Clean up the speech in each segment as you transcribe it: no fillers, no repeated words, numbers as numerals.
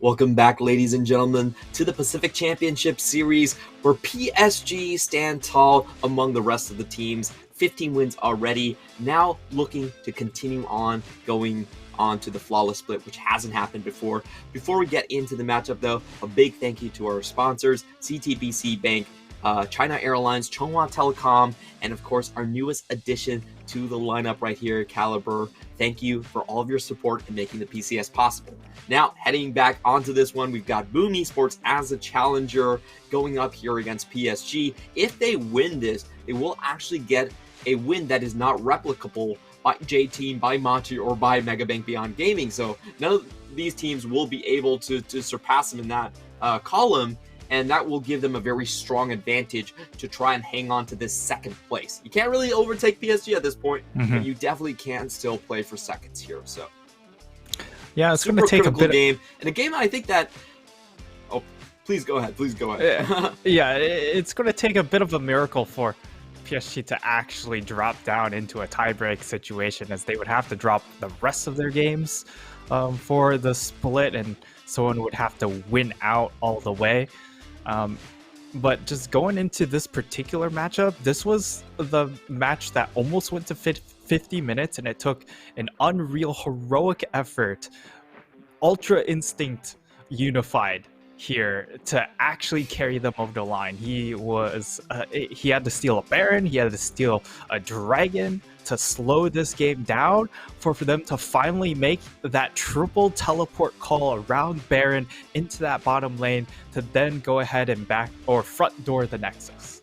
Welcome back, ladies and gentlemen, to the Pacific Championship Series, where PSG stand tall among the rest of the teams. 15 wins already, now looking to continue on going on to the flawless split, which hasn't happened before. Before we get into the matchup, though, a big thank you to our sponsors, CTBC Bank, China Airlines, Chunghwa Telecom, and of course, our newest addition to the lineup right here, Caliber. Thank you for all of your support in making the PCS possible. Now, heading back onto this one, we've got BME Sports as a challenger going up here against PSG. If they win this, they will actually get a win that is not replicable by J-Team, by Machi, or by Megabank Beyond Gaming. So none of these teams will be able to surpass them in that column, and that will give them a very strong advantage to try and hang on to this second place. You can't really overtake PSG at this point, but you definitely can still play for seconds here. So yeah, it's going to take a bit game, and a game I think that. Oh, please go ahead. Please go ahead. Yeah, it's going to take a bit of a miracle for PSG to actually drop down into a tiebreak situation, as they would have to drop the rest of their games for the split, and someone would have to win out all the way. But just going into this particular matchup, this was the match that almost went to 50 minutes, and it took an unreal heroic effort, Ultra Instinct unified here to actually carry them over the line. He had to steal a Baron, he had to steal a Dragon to slow this game down for them to finally make that triple teleport call around Baron into that bottom lane to then go ahead and back or front door the Nexus.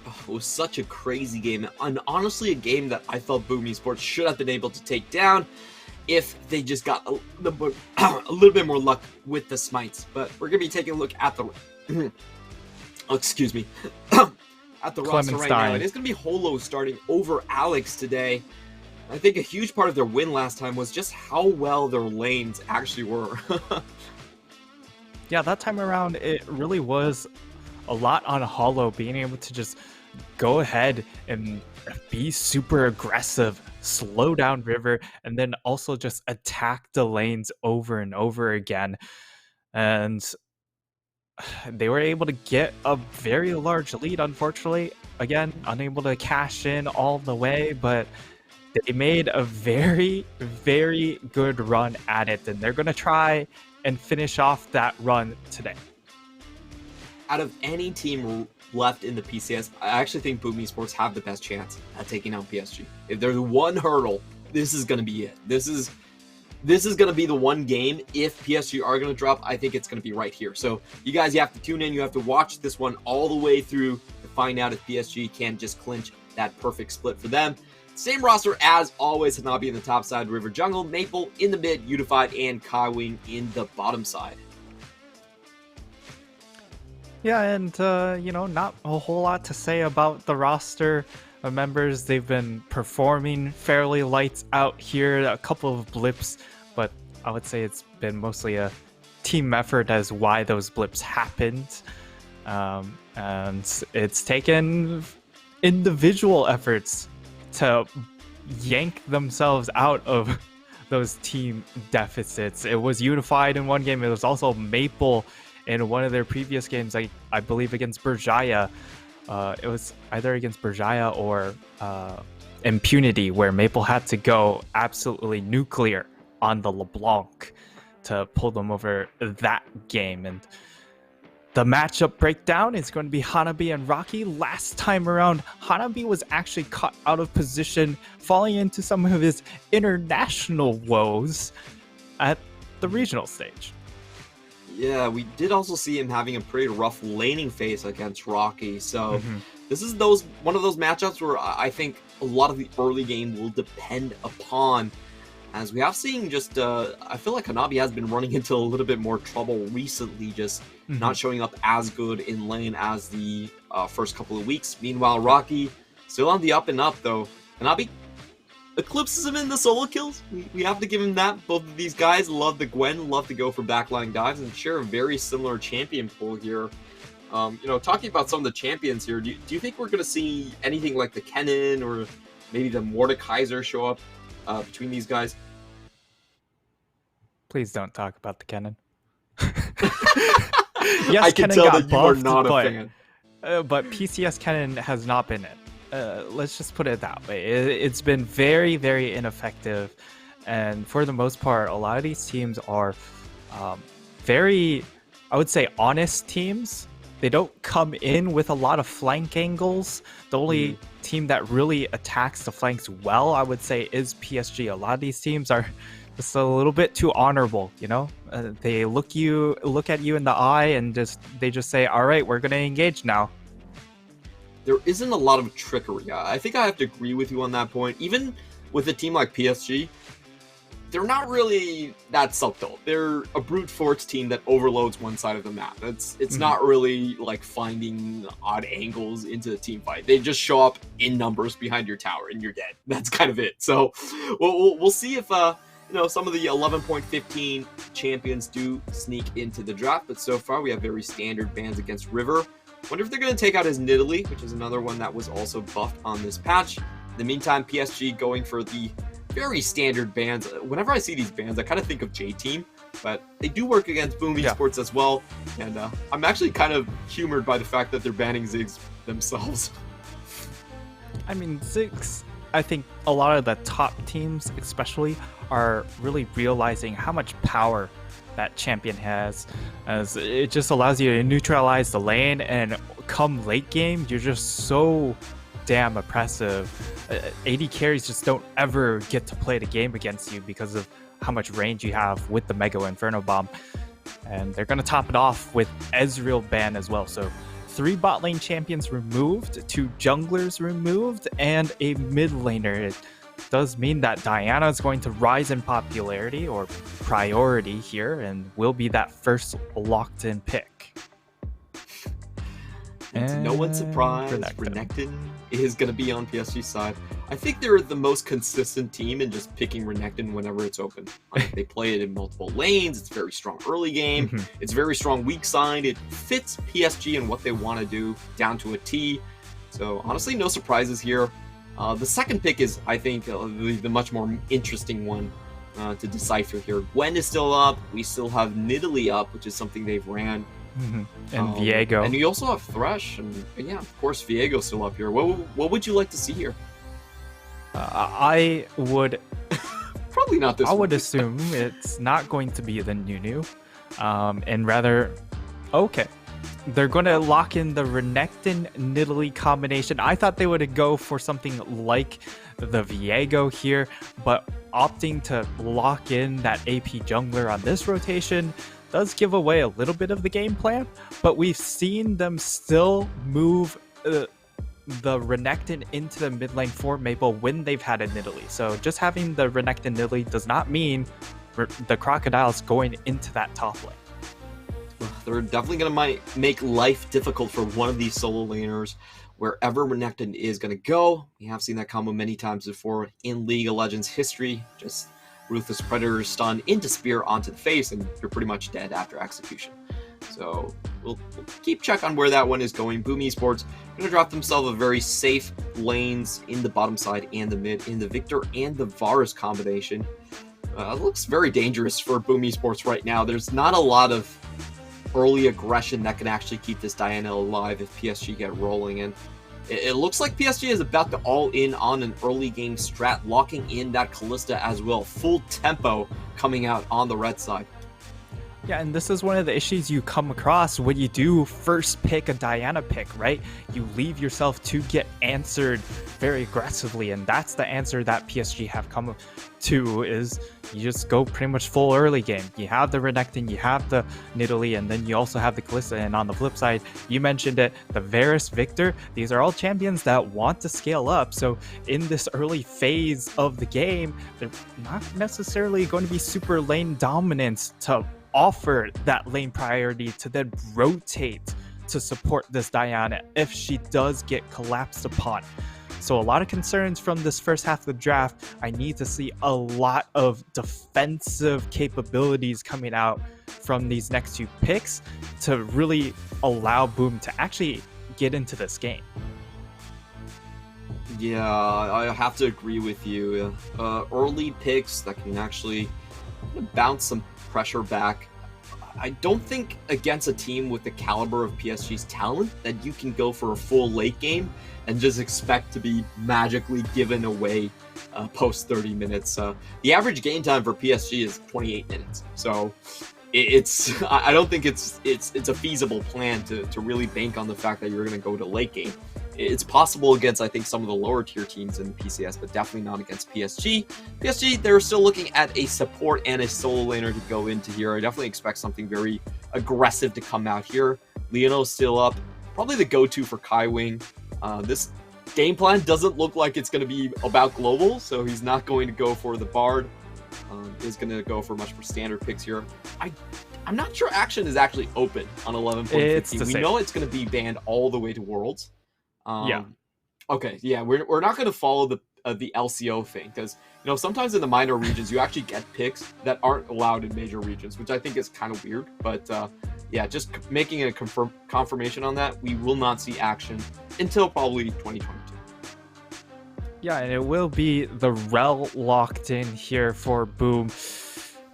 Oh, it was such a crazy game, and honestly a game that I felt BME Sports should have been able to take down if they just got a little bit more luck with the smites. But we're going to be taking a look at the excuse me, at the roster right now. It is going to be Holo starting over Alex today. I think a huge part of their win last time was just how well their lanes actually were. Yeah, that time around, it really was a lot on Holo being able to just go ahead and be super aggressive, slow down River, and then also just attack the lanes over and over again. And they were able to get a very large lead, unfortunately. Again, unable to cash in all the way, but they made a very, very good run at it, and they're going to try and finish off that run today. Out of any team left in the PCS, I actually think BME Sports have the best chance at taking out PSG. If there's one hurdle, this is going to be it. This is going to be the one game. If PSG are going to drop, I think it's going to be right here. So you guys, you have to tune in. You have to watch this one all the way through to find out if PSG can just clinch that perfect split for them. Same roster as always. Hanabi in the top side, River Jungle, Maple in the mid, Unified, and Kaiwing in the bottom side. Yeah, and, not a whole lot to say about the roster members. They've been performing fairly lights out here, a couple of blips, but I would say it's been mostly a team effort as why those blips happened. And it's taken individual efforts to yank themselves out of those team deficits. It was Unified in one game. It was also Maple in one of their previous games, I believe against Berjaya. It was either against Berjaya or Impunity, where Maple had to go absolutely nuclear on the LeBlanc to pull them over that game. And the matchup breakdown is going to be Hanabi and Rocky. Last time around, Hanabi was actually caught out of position, falling into some of his international woes at the regional stage. Yeah, we did also see him having a pretty rough laning phase against Rocky. So this is one of those matchups where I think a lot of the early game will depend upon, as we have seen just, I feel like Hanabi has been running into a little bit more trouble recently, just not showing up as good in lane as the first couple of weeks. Meanwhile, Rocky still on the up and up, though. Hanabi eclipses him in the solo kills. We have to give him that. Both of these guys love the Gwen, love to go for backline dives, and share a very similar champion pool here. Talking about some of the champions here, do you think we're going to see anything like the Kennen or maybe the Mordekaiser show up between these guys? Please don't talk about the Kennen. Yes, I can Kennen tell got that you are buffed, not a fan. but PCS Kennen has not been it. Let's just put it that way. It's been very, very ineffective, and for the most part, a lot of these teams are very, I would say, honest teams. They don't come in with a lot of flank angles. The only team that really attacks the flanks well, I would say, is PSG. A lot of these teams are just a little bit too honorable, you know. They look at you in the eye, and they just say, "All right, we're gonna engage now." There isn't a lot of trickery. I think I have to agree with you on that point. Even with a team like PSG, they're not really that subtle. They're a brute force team that overloads one side of the map. It's not really like finding odd angles into the team fight. They just show up in numbers behind your tower and you're dead. That's kind of it. So we'll see if some of the 11.15 champions do sneak into the draft. But so far we have very standard bans against River. Wonder if they're going to take out his Nidalee, which is another one that was also buffed on this patch. In the meantime, PSG going for the very standard bans. Whenever I see these bans, I kind of think of J-Team, but they do work against Boom Esports as well. And I'm actually kind of humored by the fact that they're banning Ziggs themselves. I mean, Ziggs, I think a lot of the top teams especially are really realizing how much power that champion has, as it just allows you to neutralize the lane, and come late game, you're just so damn oppressive. AD carries just don't ever get to play the game against you because of how much range you have with the Mega Inferno Bomb. And they're going to top it off with Ezreal ban as well. So 3 bot lane champions removed, 2 junglers removed, and a mid laner. It does mean that Diana is going to rise in popularity or priority here and will be that first locked in pick. And no one's surprised, Renekton is going to be on PSG's side. I think they're the most consistent team in just picking Renekton whenever it's open. Like, they play it in multiple lanes. It's very strong early game. It's very strong weak side. It fits PSG and what they want to do down to a T. So honestly, no surprises here. The second pick is, I think, the much more interesting one to decipher here. Gwen is still up. We still have Nidalee up, which is something they've ran. And Viego. And you also have Thresh, and yeah, of course, Viego's still up here. What would you like to see here? I would probably not this. I would assume it's not going to be the Nunu, and rather, okay, they're going to lock in the Renekton Nidalee combination. I thought they would go for something like the Viego here, but opting to lock in that AP jungler on this rotation does give away a little bit of the game plan, but we've seen them still move the Renekton into the mid lane for Maple when they've had a Nidalee. So just having the Renekton Nidalee does not mean the Crocodile's going into that top lane. They're definitely going to make life difficult for one of these solo laners wherever Renekton is going to go. We have seen that combo many times before in League of Legends history. Just Ruthless Predator stun into spear onto the face, and you're pretty much dead after execution. So we'll keep check on where that one is going. Boom Esports going to drop themselves a very safe lanes in the bottom side and the mid in the Victor and the Varus combination. It looks very dangerous for Boom Esports right now. There's not a lot of early aggression that can actually keep this Diana alive if PSG get rolling in. It looks like PSG is about to all in on an early game strat, locking in that Kalista as well. Full tempo coming out on the red side. Yeah, and this is one of the issues you come across when you do first pick a Diana pick, right? You leave yourself to get answered very aggressively, and that's the answer that PSG have come to, is you just go pretty much full early game. You have the Renekton, you have the Nidalee, and then you also have the Kalista. And on the flip side, you mentioned it, the Varus, Victor, these are all champions that want to scale up. So in this early phase of the game, they're not necessarily going to be super lane dominant to offer that lane priority to then rotate to support this Diana if she does get collapsed upon. So a lot of concerns from this first half of the draft. I need to see a lot of defensive capabilities coming out from these next 2 picks to really allow Boom to actually get into this game. Yeah, I have to agree with you. Early picks that can actually bounce some pressure back. I don't think against a team with the caliber of PSG's talent that you can go for a full late game and just expect to be magically given away post 30 minutes. The average game time for PSG is 28 minutes, so it's I don't think it's a feasible plan to really bank on the fact that you're going to go to late game. It's possible against, I think, some of the lower tier teams in the PCS, but definitely not against PSG. PSG, they're still looking at a support and a solo laner to go into here. I definitely expect something very aggressive to come out here. Leono's still up, probably the go-to for Kai Wing. This game plan doesn't look like it's going to be about global, so he's not going to go for the Bard. Is going to go for much more standard picks here. I'm not sure Action is actually open on 11.15. We know it's going to be banned all the way to Worlds. Yeah. Okay. Yeah, we're not going to follow the LCO thing, because sometimes in the minor regions you actually get picks that aren't allowed in major regions, which I think is kind of weird. But yeah, just making a confirmation on that, we will not see Action until probably 2022. Yeah, and it will be the Rel locked in here for Boom.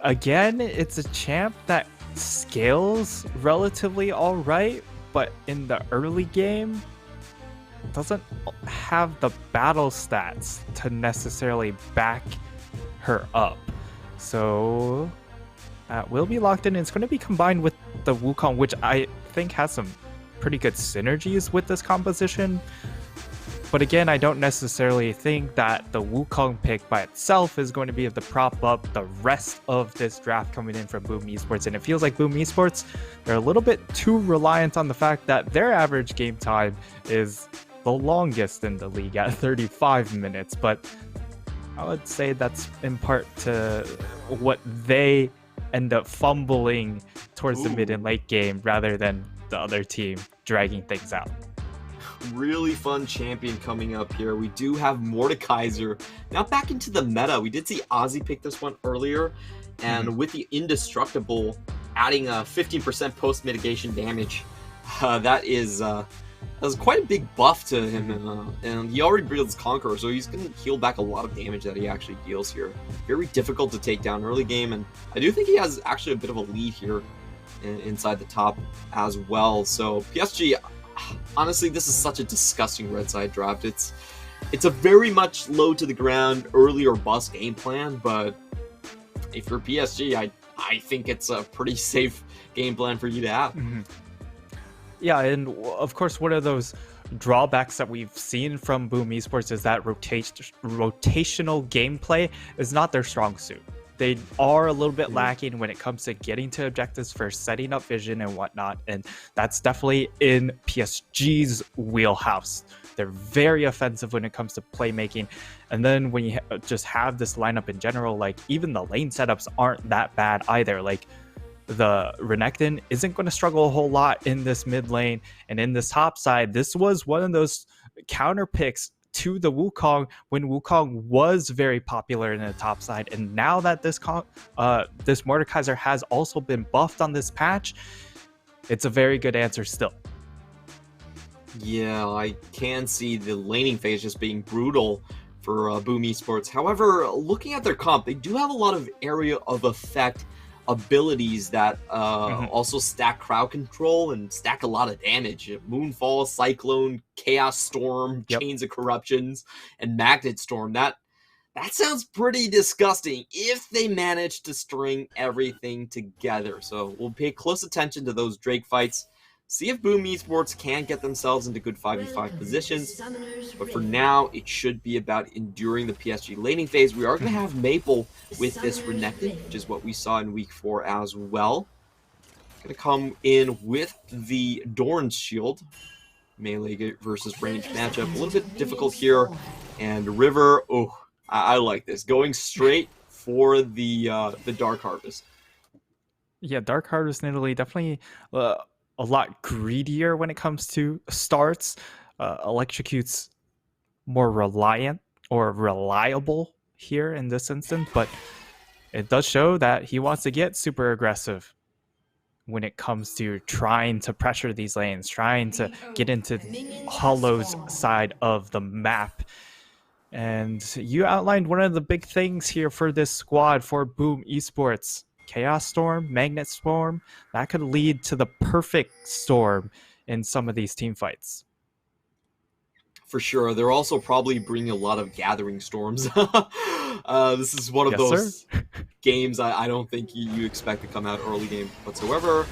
Again, it's a champ that scales relatively all right, but in the early game doesn't have the battle stats to necessarily back her up. So that will be locked in. It's going to be combined with the Wukong, which I think has some pretty good synergies with this composition. But again, I don't necessarily think that the Wukong pick by itself is going to be able to prop up the rest of this draft coming in from Boom Esports. And it feels like Boom Esports, they're a little bit too reliant on the fact that their average game time is the longest in the league at 35 minutes. But I would say that's in part to what they end up fumbling towards the mid and late game rather than the other team dragging things out. Really fun champion coming up here. We do have Mordekaiser now back into the meta. We did see Ozzy pick this one earlier, and with the Indestructible adding a 15% post mitigation damage, that was quite a big buff to him, and he already builds Conqueror, so he's going to heal back a lot of damage that he actually deals here. Very difficult to take down early game, and I do think he has actually a bit of a lead here inside the top as well. So PSG, honestly, this is such a disgusting red side draft. It's a very much low to the ground, early or bust game plan, but if you're PSG, I think it's a pretty safe game plan for you to have. Yeah, and of course, one of those drawbacks that we've seen from Boom Esports is that rotational gameplay is not their strong suit. They are a little bit lacking when it comes to getting to objectives for setting up vision and whatnot, and that's definitely in PSG's wheelhouse. They're very offensive when it comes to playmaking, and then when you just have this lineup in general, like even the lane setups aren't that bad either. Like the Renekton isn't going to struggle a whole lot in this mid lane, and in this top side, this was one of those counter picks to the Wukong when Wukong was very popular in the top side, and now that this Mordekaiser has also been buffed on this patch, it's a very good answer still. Yeah, I can see the laning phase just being brutal for Boom Esports. However, looking at their comp, they do have a lot of area of effect abilities that also stack crowd control and stack a lot of damage. Moonfall, Cyclone, Chaos Storm, Chains of Corruptions, and Magnet Storm. That sounds pretty disgusting if they manage to string everything together. So we'll pay close attention to those Drake fights. See if Boom Esports can get themselves into good 5v5 positions. But for now, it should be about enduring the PSG laning phase. We are going to have Maple with this Renekton, which is what we saw in week 4 as well. Going to come in with the Dorn's Shield. Melee versus range matchup. A little bit difficult here. And River, I like this. Going straight for the Dark Harvest. Yeah, Dark Harvest in Italy definitely a lot greedier when it comes to starts. Electrocutes more reliant or reliable here in this instance, but it does show that he wants to get super aggressive when it comes to trying to pressure these lanes, trying to get into Hollow's side of the map. And you outlined one of the big things here for this squad for Boom Esports. Chaos Storm, Magnet Storm. That could lead to the perfect storm in some of these team fights. For sure. They're also probably bringing a lot of Gathering Storms. This is one of Yes, sir. those games I don't think you expect to come out early game whatsoever.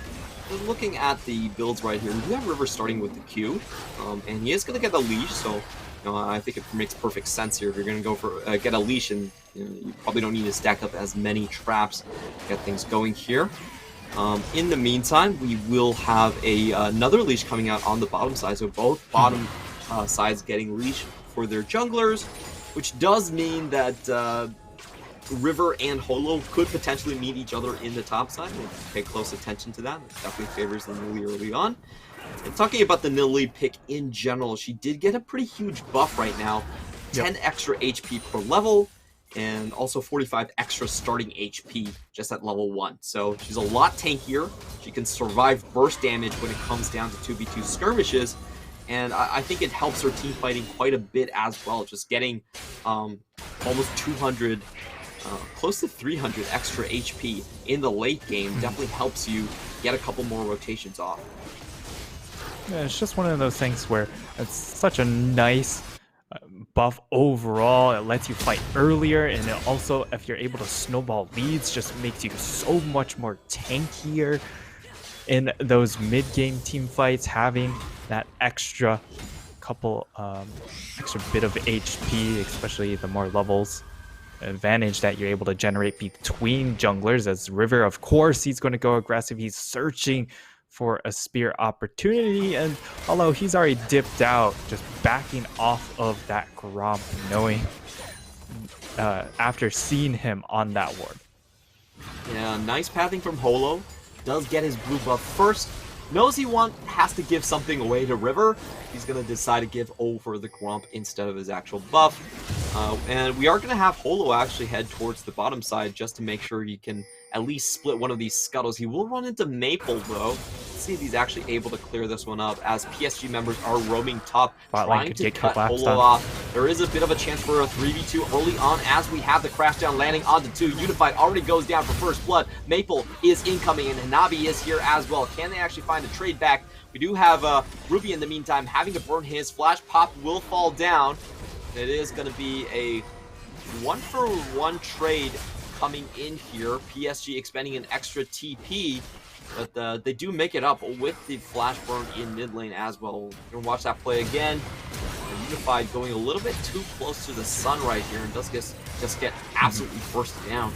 Looking at the builds right here, we do have River starting with the Q, and he is going to get a leash, so I think it makes perfect sense here. If you're going to go for get a leash, and you probably don't need to stack up as many traps to get things going here. In the meantime, we will have another leash coming out on the bottom side, so both bottom sides getting leash for their junglers, which does mean that River and Holo could potentially meet each other in the top side. We'll pay close attention to that. It definitely favors the Nidalee early on. And talking about the Nidalee pick in general, she did get a pretty huge buff right now. 10 extra HP per level, and also 45 extra starting HP just at level 1. So she's a lot tankier. She can survive burst damage when it comes down to 2v2 skirmishes. And I think it helps her team fighting quite a bit as well. Just getting almost 200... close to 300 extra HP in the late game definitely helps you get a couple more rotations off. Yeah, it's just one of those things where it's such a nice buff overall. It lets you fight earlier, and it also, if you're able to snowball leads, just makes you so much more tankier in those mid-game team fights. Having that extra bit of HP, especially the more levels advantage that you're able to generate between junglers. As River, of course, he's going to go aggressive. He's searching for a spear opportunity, and although he's already dipped out, just backing off of that Gromp, knowing after seeing him on that ward. Yeah, nice pathing from Holo. Does get his blue buff first. Knows he has to give something away to River. He's going to decide to give over the Gromp instead of his actual buff. And we are going to have Holo actually head towards the bottom side just to make sure he can at least split one of these scuttles. He will run into Maple, though. Let's see if he's actually able to clear this one up, as PSG members are roaming top, trying to cut Holo off. There is a bit of a chance for a 3v2 early on, as we have the crashdown landing onto 2. Unified already goes down for first blood. Maple is incoming, and Hanabi is here as well. Can they actually find a trade back? We do have Ruby in the meantime having to burn his. Flash Pop will fall down. It is going to be a 1-for-1 trade coming in here. PSG expending an extra TP, but they do make it up with the flash burn in mid lane as well. We're going to watch that play again. Unified going a little bit too close to the sun right here, and does just get absolutely forced down.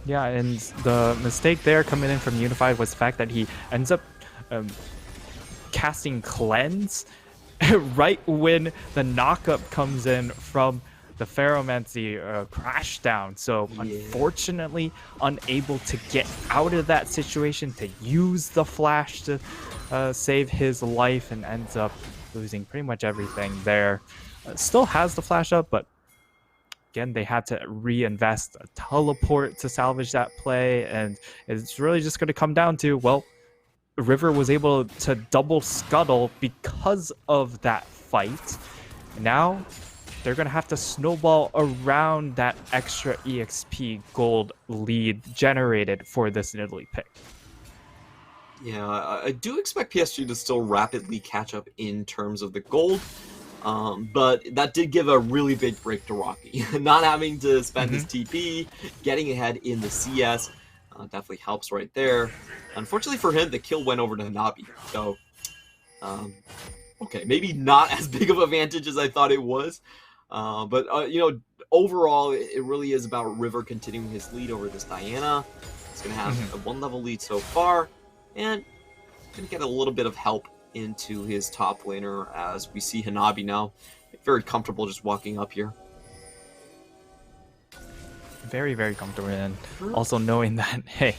Yeah, and the mistake there coming in from Unified was the fact that he ends up casting Cleanse right when the knockup comes in from the Ferromancy crashdown. So unfortunately, unable to get out of that situation, to use the flash to save his life, and ends up losing pretty much everything there. Still has the flash up, but again, they had to reinvest a teleport to salvage that play, and it's really just going to come down to, well, River was able to double scuttle because of that fight. Now they're going to have to snowball around that extra EXP gold lead generated for this Nidalee pick. Yeah, I do expect PSG to still rapidly catch up in terms of the gold, but that did give a really big break to Rocky. Not having to spend his TP, getting ahead in the CS, definitely helps right there. Unfortunately for him, the kill went over to Hanabi, so okay, maybe not as big of an advantage as I thought it was, but you know, overall, it really is about River continuing his lead over this Diana. He's going to have a 1-level lead so far, and going to get a little bit of help into his top laner, as we see Hanabi now very comfortable just walking up here. Very, very comfortable, and also knowing that, hey,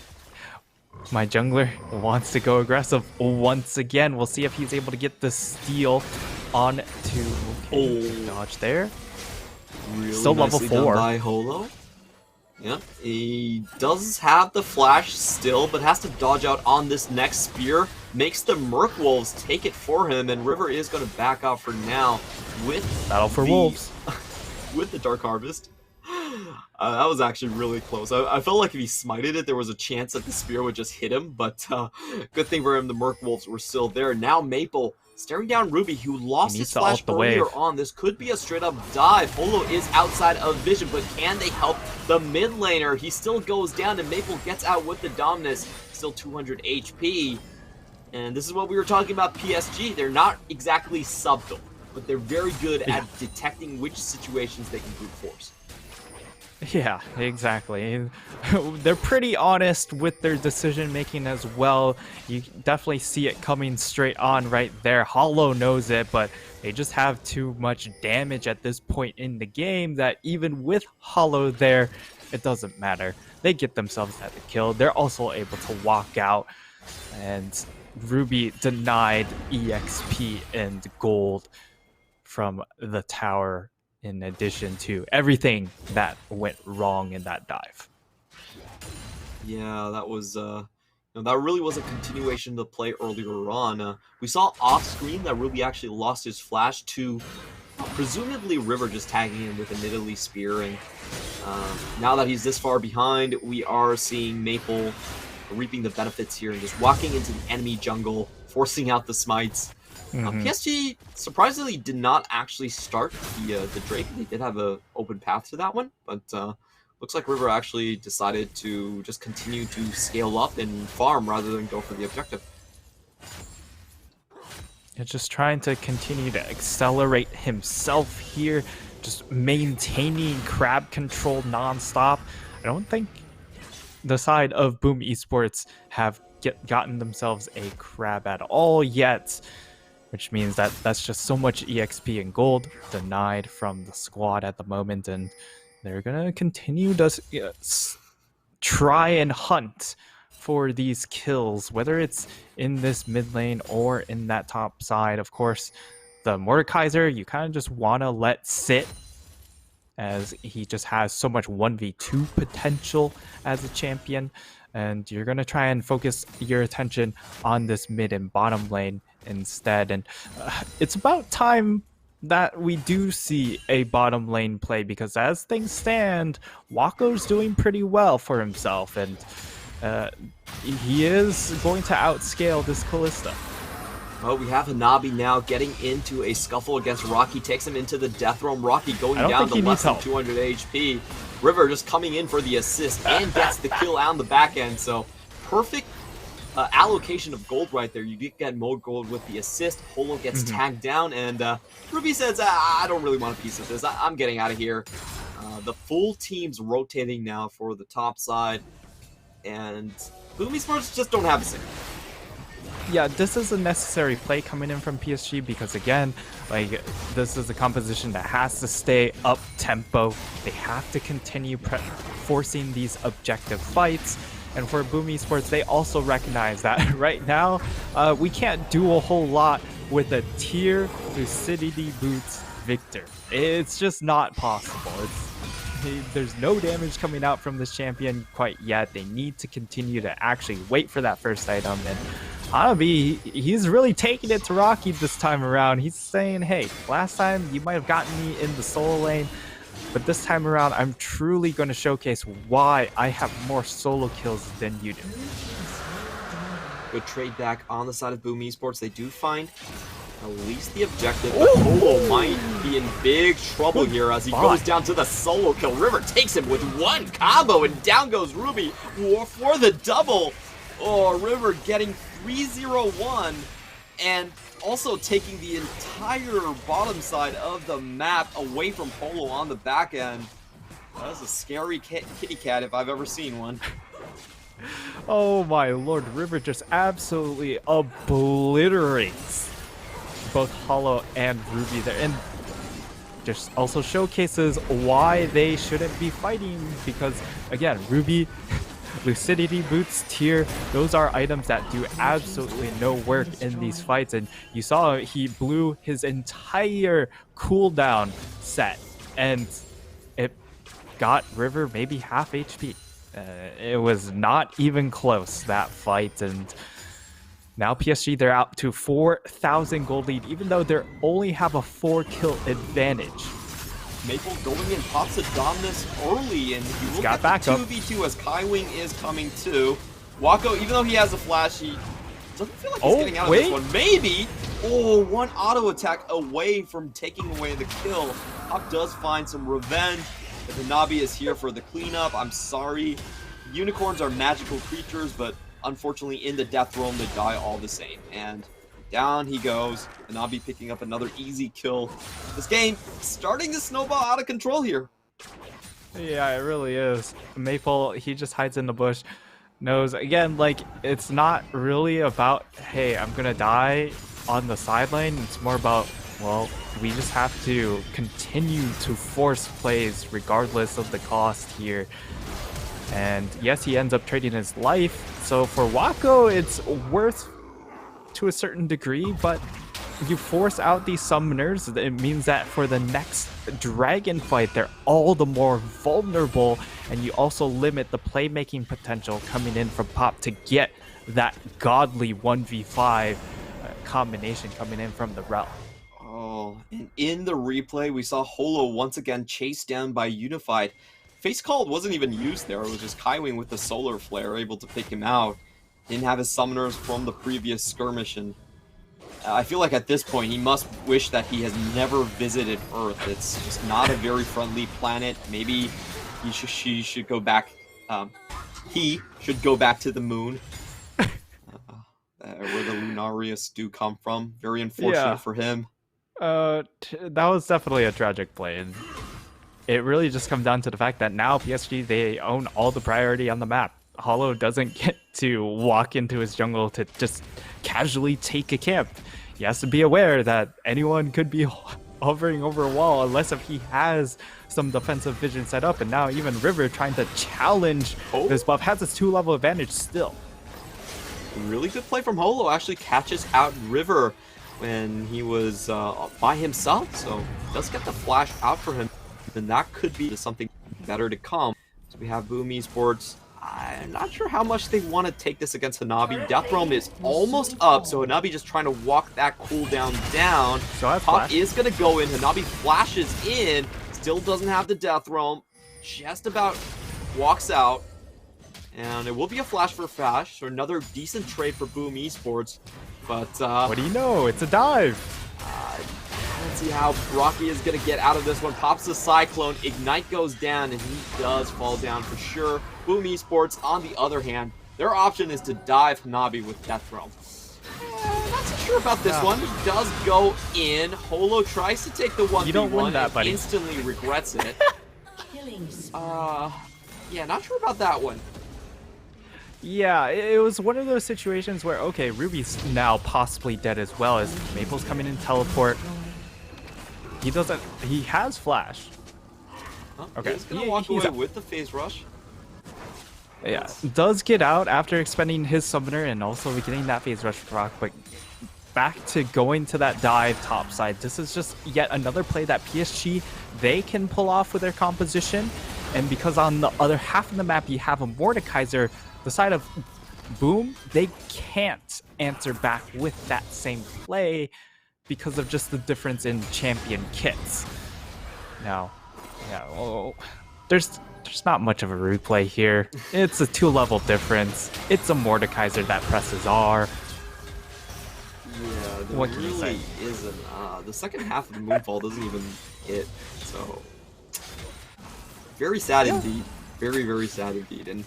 my jungler wants to go aggressive once again. We'll see if he's able to get the steal on to dodge there. Really still level 4 by Holo. Yeah, he does have the flash still, but has to dodge out on this next spear. Makes the Merc Wolves take it for him, and River is going to back out for now with Battle for Wolves. with the Dark Harvest. That was actually really close. I felt like if he smited it, there was a chance that the spear would just hit him, but good thing for him, the Merc Wolves were still there. Now Maple staring down Ruby, who He lost needs his to flash ult the earlier wave. on. This could be a straight-up dive. Holo is outside of vision, but can they help the mid laner? He still goes down, and Maple gets out with the Dominus, still 200 HP. And this is what we were talking about PSG. They're not exactly subtle, but they're very good at detecting which situations they can brute force. Yeah, exactly. They're pretty honest with their decision making as well. You definitely see it coming straight on right there. Hollow knows it, but they just have too much damage at this point in the game that even with Hollow there, it doesn't matter. They get themselves at the kill. They're also able to walk out, and Ruby denied EXP and gold from the tower in addition to everything that went wrong in that dive. Yeah, that was that really was a continuation of the play earlier on. We saw off screen that Ruby actually lost his flash to presumably River just tagging him with a Nidalee spear, and now that he's this far behind, we are seeing Maple reaping the benefits here and just walking into the enemy jungle, forcing out the smites. PSG surprisingly did not actually start the Drake. They did have an open path to that one, but looks like River actually decided to just continue to scale up and farm rather than go for the objective. It's just trying to continue to accelerate himself here, just maintaining crab control nonstop. I don't think the side of Boom Esports have gotten themselves a crab at all yet, which means that that's just so much EXP and gold denied from the squad at the moment, and they're gonna continue to try and hunt for these kills, whether it's in this mid lane or in that top side. Of course, the Mordekaiser, you kind of just want to let sit, as he just has so much 1v2 potential as a champion, and you're going to try and focus your attention on this mid and bottom lane instead. And it's about time that we do see a bottom lane play, because as things stand, Wako's doing pretty well for himself, and he is going to outscale this Kalista. Well, we have Hanabi now getting into a scuffle against Rocky, takes him into the death realm. Rocky going down to less than 200 HP. River just coming in for the assist and gets the kill on the back end. So perfect allocation of gold right there. You get mode gold with the assist. Holo gets tagged down, and Ruby says, I don't really want a piece of this. I'm getting out of here. The full team's rotating now for the top side, and Boom Esports just don't have a signal. Yeah, this is a necessary play coming in from PSG, because again, like, this is a composition that has to stay up tempo. They have to continue forcing these objective fights. And for Boom Esports, they also recognize that right now, we can't do a whole lot with a tier Lucidity Boots Victor. It's just not possible. There's no damage coming out from this champion quite yet. They need to continue to actually wait for that first item. And Hanabi, he's really taking it to Rocky this time around. He's saying, hey, last time you might have gotten me in the solo lane, but this time around, I'm truly going to showcase why I have more solo kills than you do. Good trade back on the side of Boom Esports. They do find at least the objective, but Holo might be in big trouble here as he goes down to the solo kill. River takes him with one combo, and down goes Ruby for the double. Oh, River getting 3-0-1, and also taking the entire bottom side of the map away from Holo on the back end. That's a scary kitty cat if I've ever seen one. Oh my lord, River just absolutely obliterates both Hollow and Ruby there, and just also showcases why they shouldn't be fighting, because again, Ruby, Lucidity Boots, tier, those are items that do absolutely no work in these fights, and you saw he blew his entire cooldown set, and it got River maybe half HP. It was not even close, that fight, and now PSG, they're out to 4,000 gold lead, even though they only have a 4-kill advantage. Maple going in, pops a Dominus early, and you look got at backup. the 2v2 as Kaiwing is coming too. Wako, even though he has a flash, he doesn't feel like he's getting out of this one. Maybe! Oh, one auto attack away from taking away the kill. Hawk does find some revenge, but Hanabi is here for the cleanup. I'm sorry. Unicorns are magical creatures, but unfortunately in the death realm they die all the same. And down he goes. Hanabi picking up another easy kill. This game starting to snowball out of control here. Yeah, it really is. Maple, he just hides in the bush. Knows, again, like, it's not really about, hey, I'm gonna die on the sideline. It's more about, well, we just have to continue to force plays regardless of the cost here. And yes, he ends up trading his life. So for Wako, it's worth to a certain degree, but you force out these summoners, it means that for the next dragon fight, they're all the more vulnerable, and you also limit the playmaking potential coming in from Pop to get that godly 1v5 combination coming in from the realm. Oh, and in the replay, we saw Holo once again chased down by Unified. Face Called wasn't even used there, it was just Kaiwing with the Solar Flare able to pick him out. Didn't have his summoners from the previous skirmish, and I feel like at this point he must wish that he has never visited Earth. It's just not a very friendly planet. Maybe she should go back. He should go back to the moon, where the Lunarius do come from. Very unfortunate for him. That was definitely a tragic play, and it really just comes down to the fact that now PSG, they own all the priority on the map. Hollow doesn't get to walk into his jungle to just casually take a camp. He has to be aware that anyone could be hovering over a wall unless if he has some defensive vision set up. And now even River trying to challenge this buff has its 2-level advantage still. Really good play from Holo. Actually catches out River when he was by himself. So does get the flash out for him. Then that could be something better to come. So we have BME Esports. I'm not sure how much they want to take this against Hanabi. Death Realm is almost up, so Hanabi just trying to walk that cooldown down. So Pop is going to go in. Hanabi flashes in. Still doesn't have the Death Realm. Just about walks out. And it will be a flash for Fash, so another decent trade for BME Esports. But what do you know? It's a dive. let's see how Rocky is going to get out of this one. Pops the Cyclone. Ignite goes down, and he does fall down for sure. BME Esports, on the other hand, their option is to dive Hanabi with Death Realm. Not so sure about this one. He does go in. Holo tries to take the 1v1. You don't win that, buddy. Instantly regrets it. Yeah, not sure about that one. Yeah, it was one of those situations where, okay, Ruby's now possibly dead as well as Maple's coming in teleport. He has flash. Okay. He's gonna walk away with the phase rush. Yeah, does get out after expending his summoner and also getting that phase rush proc, but back to going to that dive topside. This is just yet another play that PSG, they can pull off with their composition. And because on the other half of the map you have a Mordekaiser, the side of Boom, they can't answer back with that same play because of just the difference in champion kits. Now, yeah, well, there's not much of a replay here. It's a 2-level difference. It's a Mordekaiser that presses R. Yeah, there what can you say? Isn't. The second half of the Moonfall doesn't even hit, so very sad indeed. Very, very sad indeed. And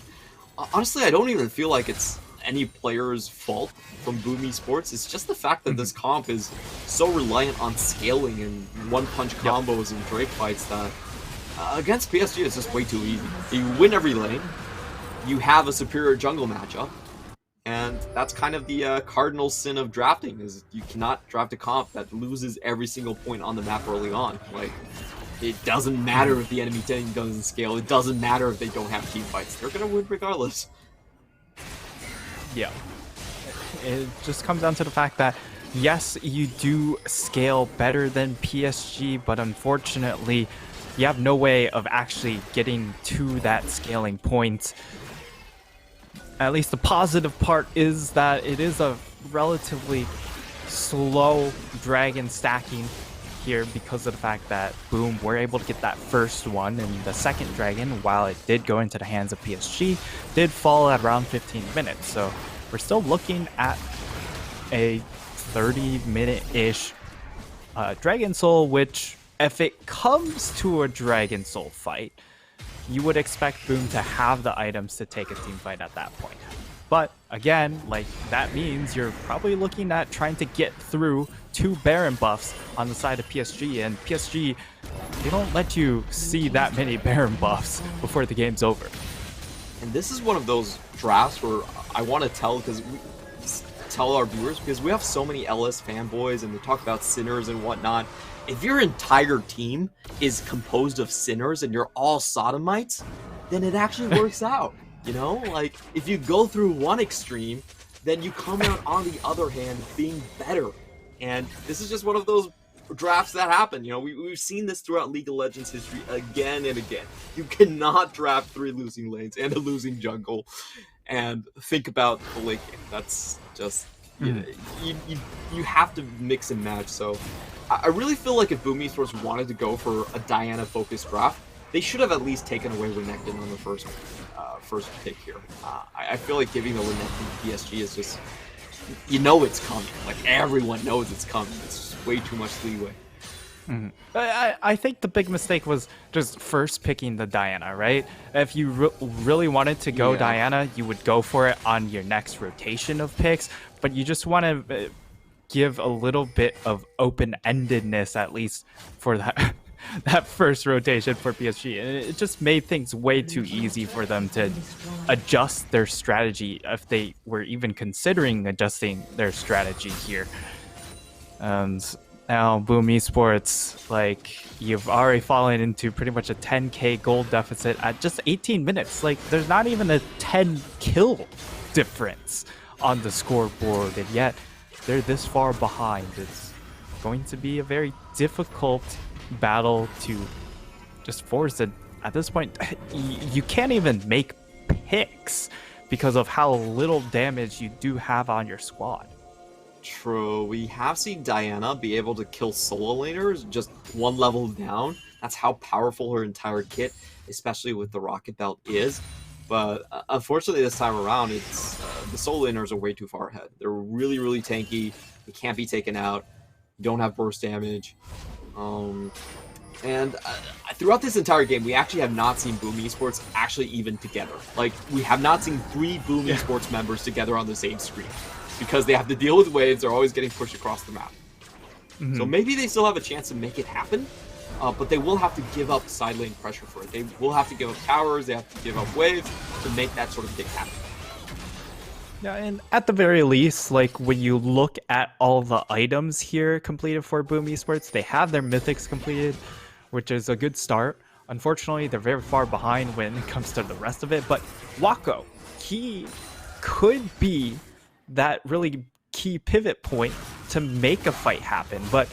honestly, I don't even feel like it's any player's fault from BME Esports. It's just the fact that this comp is so reliant on scaling and one-punch combos and Drake fights that against PSG it's just way too easy. You win every lane, you have a superior jungle matchup, and that's kind of the cardinal sin of drafting, is you cannot draft a comp that loses every single point on the map early on. Like, it doesn't matter if the enemy team doesn't scale, it doesn't matter if they don't have team fights, they're gonna win regardless. Yeah. It just comes down to the fact that, yes, you do scale better than PSG, but unfortunately, you have no way of actually getting to that scaling point. At least the positive part is that it is a relatively slow dragon stacking here because of the fact that Boom were able to get that first one, and the second dragon, while it did go into the hands of PSG, did fall at around 15 minutes. So we're still looking at a 30-minute-ish Dragon Soul, which if it comes to a Dragon Soul fight, you would expect Boom to have the items to take a team fight at that point. But again, like, that means you're probably looking at trying to get through 2 Baron buffs on the side of PSG, and PSG, they don't let you see that many Baron buffs before the game's over. And this is one of those drafts where I want to tell our viewers, because we have so many LS fanboys and they talk about sinners and whatnot. If your entire team is composed of sinners and you're all sodomites, then it actually works out. You know, like, if you go through one extreme, then you come out on the other hand being better. And this is just one of those drafts that happen. You know, we've seen this throughout League of Legends history again and again. You cannot draft 3 losing lanes and a losing jungle and think about the late game. That's just, you have to mix and match. So I really feel like if Boom Esports wanted to go for a Diana-focused draft, they should have at least taken away Renekton on the first pick here. I feel like giving the Renekton to PSG is just, you know it's coming. Like, everyone knows it's coming. It's just way too much leeway. I think the big mistake was just first picking the Diana, right? If you really wanted to go Diana, you would go for it on your next rotation of picks, but you just want to give a little bit of open-endedness, at least for that that first rotation for PSG, and it just made things way too easy for them to adjust their strategy, if they were even considering adjusting their strategy here. And now Boom Esports, like, you've already fallen into pretty much a 10k gold deficit at just 18 minutes. Like, there's not even a 10 kill difference on the scoreboard, and yet they're this far behind. It's going to be a very difficult battle to just force it. At this point, you can't even make picks because of how little damage you do have on your squad. True. We have seen Diana be able to kill solo laners just one level down. That's how powerful her entire kit, especially with the Rocket Belt, is. But unfortunately, this time around, it's the solo laners are way too far ahead. They're really, really tanky. They can't be taken out. You don't have burst damage. And throughout this entire game, we actually have not seen Boom Esports actually even together. Like, we have not seen 3 Boom Esports members together on the same screen, because they have to deal with waves. They're always getting pushed across the map. So maybe they still have a chance to make it happen, but they will have to give up side lane pressure for it. They will have to give up towers. They have to give up waves to make that sort of thing happen. Yeah, and at the very least, like, when you look at all the items here completed for Boom Esports, they have their mythics completed, which is a good start. Unfortunately, they're very far behind when it comes to the rest of it, but Wako, he could be that really key pivot point to make a fight happen, but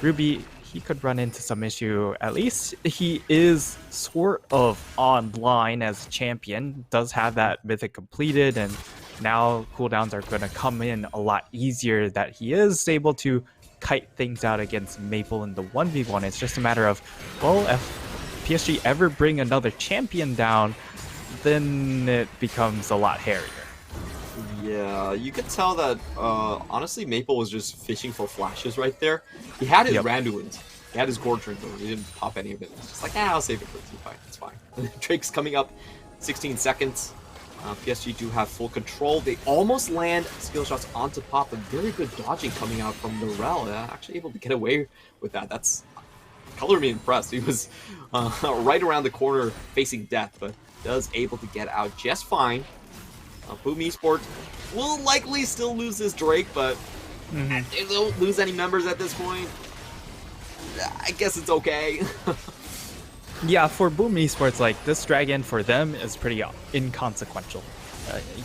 Ruby, he could run into some issue. At least he is sort of online as a champion, does have that mythic completed, and now cooldowns are going to come in a lot easier, that he is able to kite things out against Maple in the 1v1. It's just a matter of, well, if PSG ever bring another champion down, then it becomes a lot hairier. Yeah, you could tell that, honestly, Maple was just fishing for flashes right there. He had his Randuins. He had his Gourd Drinker. He didn't pop any of it. It's just like, I'll save it for the team fight. It's fine. Drake's coming up, 16 seconds. PSG do have full control. They almost land skill shots onto Pop, but very good dodging coming out from Norel. Actually able to get away with that. That's color me impressed. He was right around the corner facing death, but does able to get out just fine. Boom Esports will likely still lose this Drake, but they don't lose any members at this point. I guess it's okay. Yeah, for Boom Esports, like, this dragon for them is pretty inconsequential.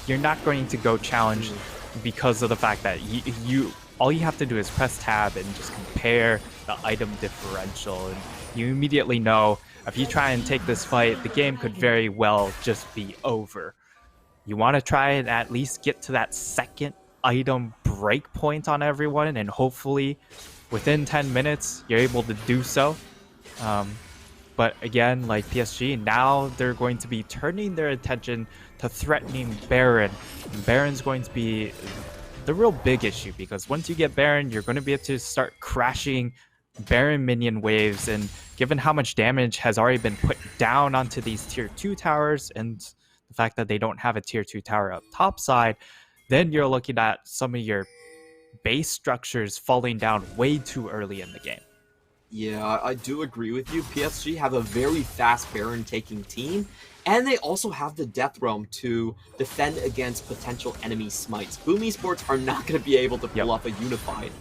You're not going to go challenge because of the fact that all you have to do is press tab and just compare the item differential, and you immediately know if you try and take this fight, the game could very well just be over. You want to try and at least get to that second item break point on everyone, and hopefully within 10 minutes, you're able to do so. But again, like PSG, now they're going to be turning their attention to threatening Baron. And Baron's going to be the real big issue, because once you get Baron, you're going to be able to start crashing Baron minion waves. And given how much damage has already been put down onto these tier 2 towers, and the fact that they don't have a tier 2 tower up top side, then you're looking at some of your base structures falling down way too early in the game. Yeah, I do agree with you. PSG have a very fast Baron-taking team, and they also have the Death Realm to defend against potential enemy smites. Boom Esports are not going to be able to pull off a Unified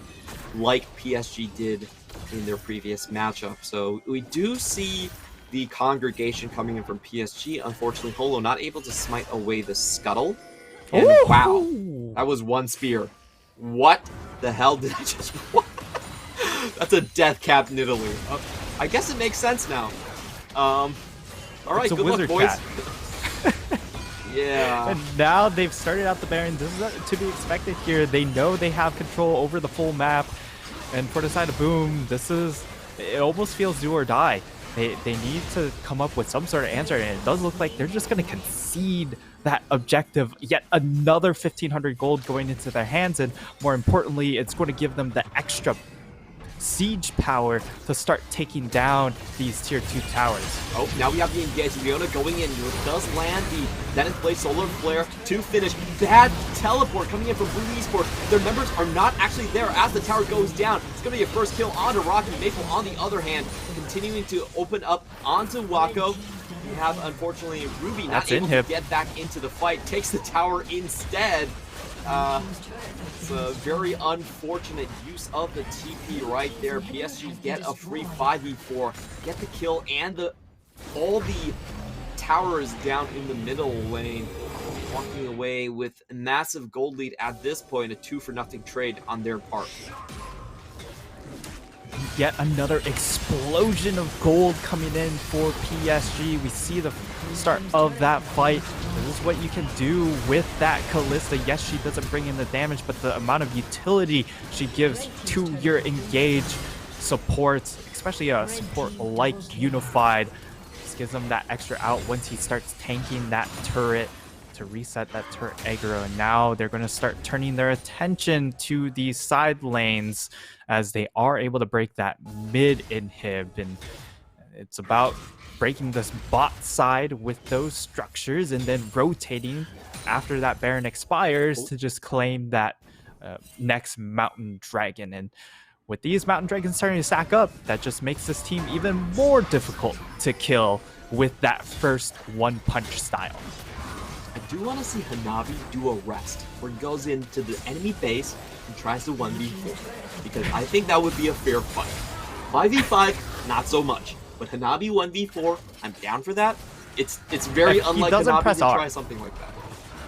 like PSG did in their previous matchup. So we do see the Congregation coming in from PSG. Unfortunately, Holo not able to smite away the Scuttle. And wow, that was one spear. What the hell did I just... That's a death cap Nidalee. I guess it makes sense now. All right, good luck, boys. Yeah. And now they've started out the Baron. This is to be expected here. They know they have control over the full map. And for the side of Boom, it almost feels do or die. They need to come up with some sort of answer, and it does look like they're just going to concede that objective. Yet another 1,500 gold going into their hands, and more importantly, it's going to give them the extra siege power to start taking down these tier 2 towers. Oh, now we have the engage. Leona going in. Does land the Zenith Blade Solar Flare to finish. Bad teleport coming in from Blue Esports. Their members are not actually there as the tower goes down. It's going to be a first kill onto Rocky. Maple, on the other hand, continuing to open up onto Wako. We have, unfortunately, Ruby not able to get back into the fight. Takes the tower instead. It's a very unfortunate use of the TP right there. PSG get a free 5v4, get the kill, and all the towers down in the middle lane, walking away with a massive gold lead at this point, a 2-for-0 trade on their part. Yet another explosion of gold coming in for PSG. We see the start of that fight. This is what you can do with that Kalista. Yes, she doesn't bring in the damage, but the amount of utility she gives to your engage supports, especially a support like Unified, just gives them that extra out once he starts tanking that turret to reset that turret aggro. And now they're going to start turning their attention to these side lanes as they are able to break that mid inhib, and it's about breaking this bot side with those structures and then rotating after that Baron expires to just claim that next Mountain Dragon. And with these Mountain Dragons starting to stack up, that just makes this team even more difficult to kill with that first one punch style. I do want to see Hanabi do a rest where he goes into the enemy base and tries to 1v4, because I think that would be a fair fight. 5v5, not so much. But Hanabi 1v4, I'm down for that. It's very unlike Hanabi to try something like that.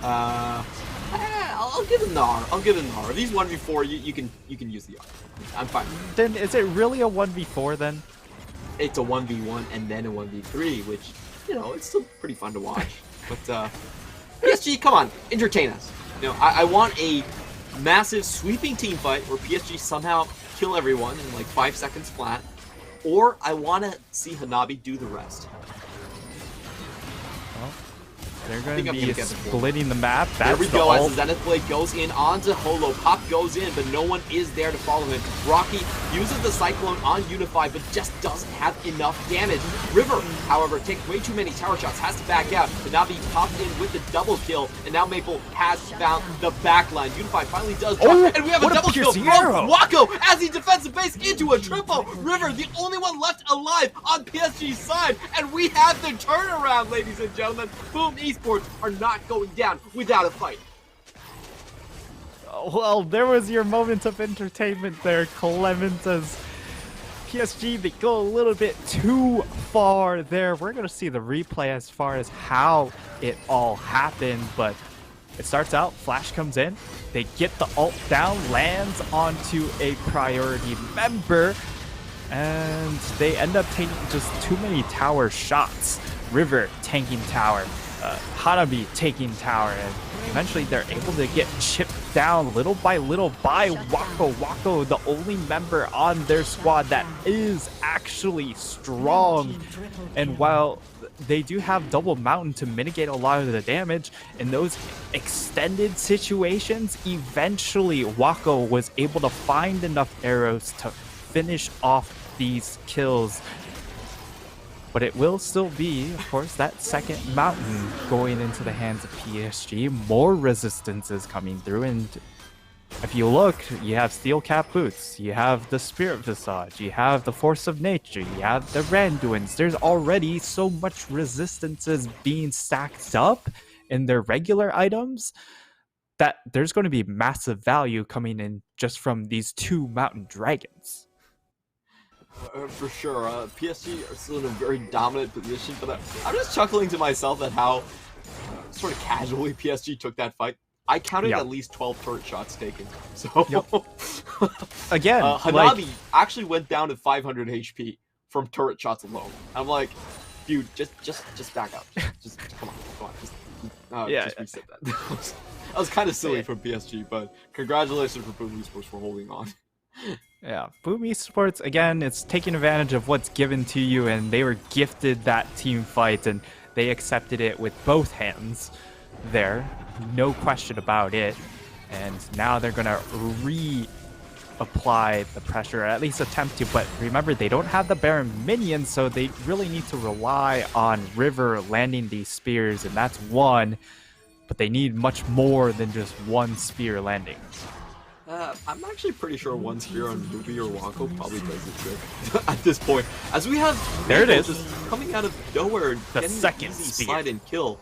I'll give him the R. I'll give him the R. These 1v4, you can use the R. I'm fine. Then is it really a 1v4 then? It's a 1v1 and then a 1v3, which, you know, it's still pretty fun to watch. But PSG, come on, entertain us. You know, I want a massive sweeping team fight where PSG somehow kill everyone in like 5 seconds flat. Or I want to see Hanabi do the rest. Well, they're going to be splitting the map. There we go, as the Zenith Blade goes in onto Holo. Pop goes in, but no one is there to follow him. Rocky uses the Cyclone on Unified, but just doesn't have enough damage. River, however, takes way too many tower shots, has to back out. Hanabi popped in with the double kill, and now Maple has found the backline. Unified finally does drop, and we have a double kill from Wako as he defends the base into a triple. River, the only one left alive on PSG's side, and we have the turnaround, ladies and gentlemen. Boom Esports are not going down without a fight. Well, there was your moment of entertainment there, Clement, as PSG, they go a little bit too far there. We're going to see the replay as far as how it all happened, but it starts out, Flash comes in, they get the ult down, lands onto a priority member, and they end up taking just too many tower shots. River tanking tower. Hanabi taking tower, and eventually they're able to get chipped down little by Wako. Wako, the only member on their squad that is actually strong. And while they do have double mountain to mitigate a lot of the damage, in those extended situations, eventually Wako was able to find enough arrows to finish off these kills. But it will still be, of course, that second mountain going into the hands of PSG. More resistances coming through, and if you look, you have steel cap boots, you have the spirit visage, you have the force of nature, you have the Randuins. There's already so much resistances being stacked up in their regular items that there's going to be massive value coming in just from these two mountain dragons. For sure, PSG are still in a very dominant position, but I'm just chuckling to myself at how sort of casually PSG took that fight. I counted at least 12 turret shots taken. So again, Hanabi actually went down to 500 HP from turret shots alone. I'm like, dude, just back up. Just come on. Just reset that. That was kind of silly from PSG, but congratulations for BME Esports for holding on. Yeah, BME Esports, again, it's taking advantage of what's given to you, and they were gifted that team fight, and they accepted it with both hands there. No question about it. And now they're going to reapply the pressure, or at least attempt to. But remember, they don't have the Baron minions, so they really need to rely on River landing these spears, and that's one. But they need much more than just one spear landing. I'm actually pretty sure one spear on Ruby or Wako probably does the trick at this point. As we have there it is, just coming out of nowhere, the getting second an easy spear. slide and kill.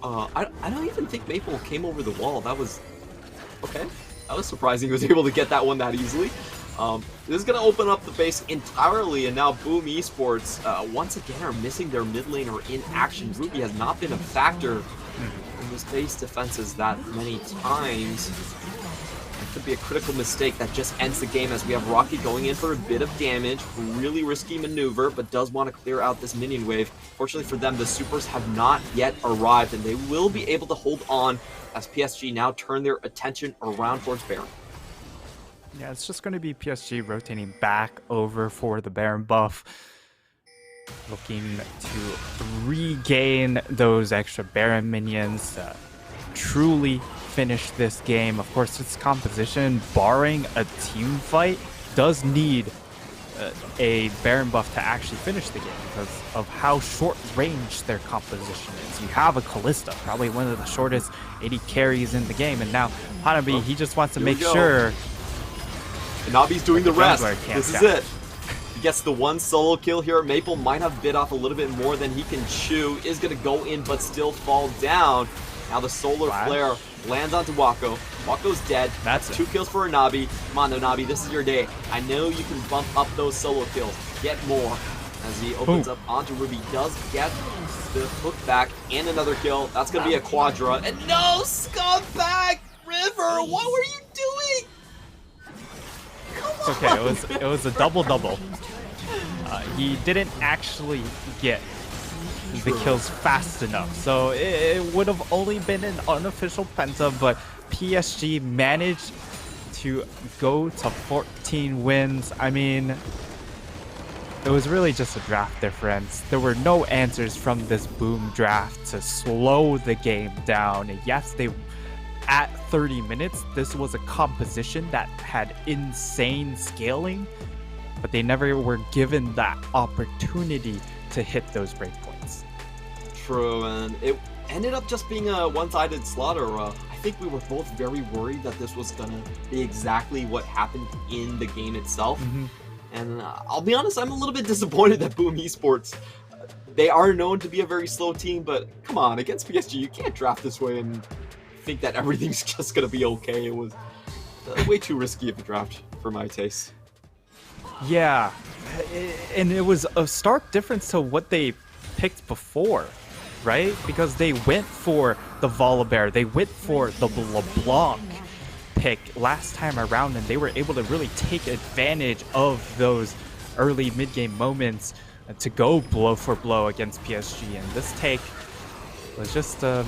I don't even think Maple came over the wall. That was okay. That was surprising. He was able to get that one that easily. This is gonna open up the base entirely, and now BME Esports once again are missing their mid laner in action. Ruby has not been a factor in this base defenses that many times. It could be a critical mistake that just ends the game, as we have Rocky going in for a bit of damage. Really risky maneuver, but does want to clear out this minion wave. Fortunately for them, the supers have not yet arrived, and they will be able to hold on as PSG now turn their attention around towards Baron. Yeah, it's just going to be PSG rotating back over for the Baron buff, looking to regain those extra Baron minions to truly finish this game. Of course, its composition, barring a team fight, does need a Baron buff to actually finish the game because of how short range their composition is. You have a Kalista, probably one of the shortest AD carries in the game, and now Hanabi, he just wants to make sure. And Nabi's doing the rest. This is it. He gets the one solo kill here. Maple might have bit off a little bit more than he can chew. Is going to go in, but still fall down. Now the solar flare lands onto Wako. Wako's dead. That's 2 kills for Nabi. Come on, though, Nabi. This is your day. I know you can bump up those solo kills. Get more. As he opens up onto Ruby. Does get the hook back and another kill. That's going to be a quadra. And no, scumbag! River, what were you doing? It's okay. It was a double-double. He didn't actually get the kills fast enough, so it would have only been an unofficial penta, but PSG managed to go to 14 wins. I mean, it was really just a draft difference. There were no answers from this boom draft to slow the game down. And yes, at 30 minutes, this was a composition that had insane scaling, but they never were given that opportunity to hit those breakpoints. True, and it ended up just being a one-sided slaughter. I think we were both very worried that this was gonna be exactly what happened in the game itself. And I'll be honest, I'm a little bit disappointed that BME Esports, they are known to be a very slow team, but come on, against PSG, you can't draft this way and think that everything's just gonna be okay. It was way too risky of a draft for my taste. Yeah, and it was a stark difference to what they picked before, right? Because they went for the Volibear, they went for the LeBlanc pick last time around, and they were able to really take advantage of those early mid-game moments to go blow for blow against PSG. And this take, was just a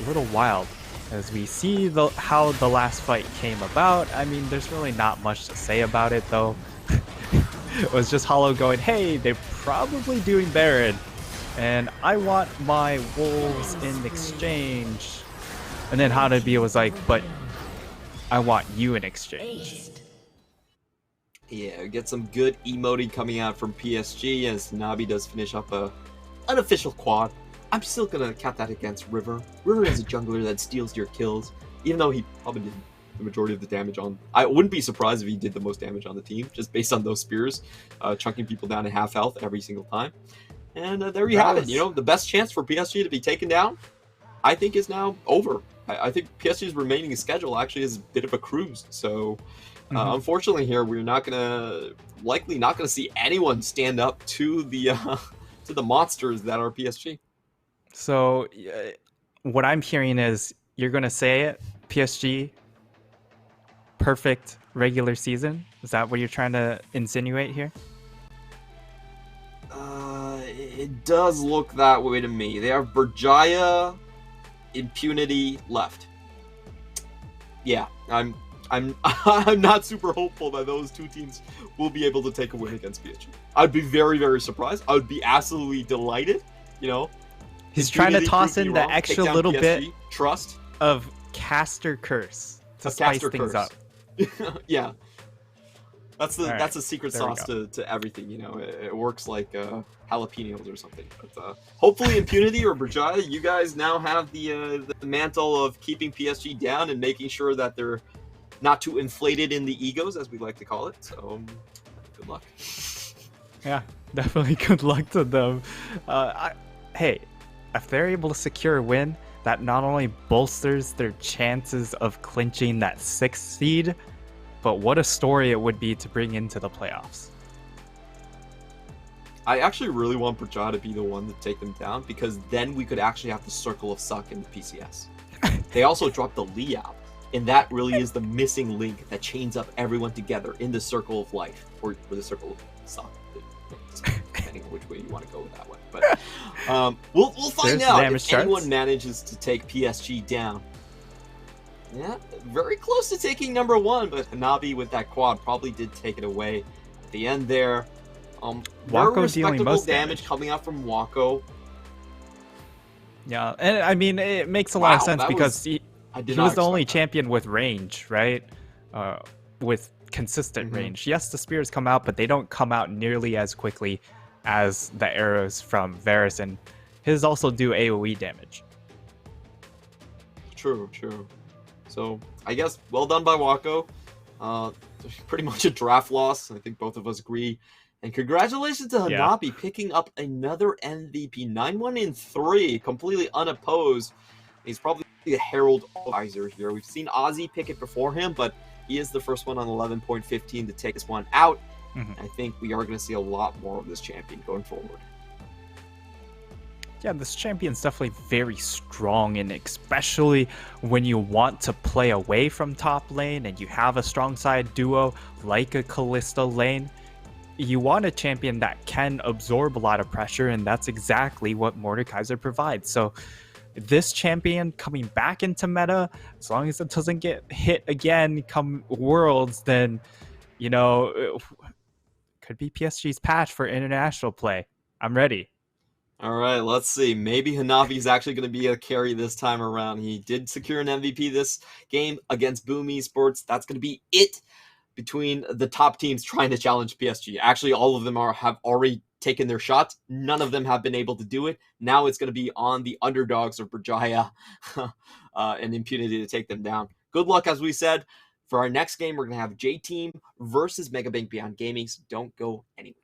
little wild. As we see how the last fight came about, I mean, there's really not much to say about it, though. It was just Hollow going, hey, they're probably doing Baron, and I want my wolves in exchange. And then Hanabi was like, but I want you in exchange. Yeah, get some good emoting coming out from PSG as Nabi does finish up a unofficial quad. I'm still gonna count that against River. River is a jungler that steals your kills, even though he probably did the majority of the damage on. I wouldn't be surprised if he did the most damage on the team, just based on those spears, chunking people down to half health every single time. And there you have it. You know, the best chance for PSG to be taken down, I think, is now over. I think PSG's remaining schedule actually is a bit of a cruise. So, unfortunately, here we're likely not gonna see anyone stand up to the monsters that are PSG. So, what I'm hearing is you're gonna say it, PSG, perfect regular season. Is that what you're trying to insinuate here? It does look that way to me. They have Berjaya, Impunity left. Yeah, I'm I'm not super hopeful that those two teams will be able to take a win against PSG. I'd be very, very surprised. I would be absolutely delighted. You know, he's trying to toss in the extra little PSG, bit trust of caster curse to spice things up. Yeah, that's right, a secret sauce to everything. You know, it works like jalapenos or something. But hopefully, Impunity or Berjaya, you guys now have the mantle of keeping PSG down and making sure that they're not too inflated in the egos, as we like to call it. So, good luck. Yeah, definitely good luck to them. Hey, if they're able to secure a win, that not only bolsters their chances of clinching that 6th seed, but what a story it would be to bring into the playoffs. I actually really want Berjaya to be the one to take them down, because then we could actually have the Circle of Suck in the PCS. They also dropped the Li out, and that really is the missing link that chains up everyone together in the Circle of Life, or the Circle of Suck, depending on which way you want to go with that one. But we'll find out if anyone manages to take PSG down. Yeah, very close to taking number 1, but Hanabi with that quad probably did take it away at the end there. Wako dealing most damage coming out from Wako. Yeah, and I mean, it makes a lot of sense because he was the only champion with range, right? With consistent range. Yes, the spears come out, but they don't come out nearly as quickly as the arrows from Varus, and his also do AoE damage. True. So, I guess, well done by Wako. Pretty much a draft loss. I think both of us agree. And congratulations to Hanabi picking up another MVP. 9-1-3, completely unopposed. He's probably the herald advisor here. We've seen Ozzy pick it before him, but he is the first one on 11.15 to take this one out. I think we are going to see a lot more of this champion going forward. Yeah, this champion's definitely very strong, and especially when you want to play away from top lane and you have a strong side duo like a Kalista lane, you want a champion that can absorb a lot of pressure, and that's exactly what Mordekaiser provides. So this champion coming back into meta, as long as it doesn't get hit again come Worlds, then, you know, it could be PSG's patch for international play. I'm ready. All right, let's see. Maybe Hanabi is actually going to be a carry this time around. He did secure an MVP this game against Boom Esports. That's going to be it between the top teams trying to challenge PSG. Actually, all of them have already taken their shots. None of them have been able to do it. Now it's going to be on the underdogs of Berjaya and Impunity to take them down. Good luck, as we said. For our next game, we're going to have J-Team versus Megabank Beyond Gaming. So don't go anywhere.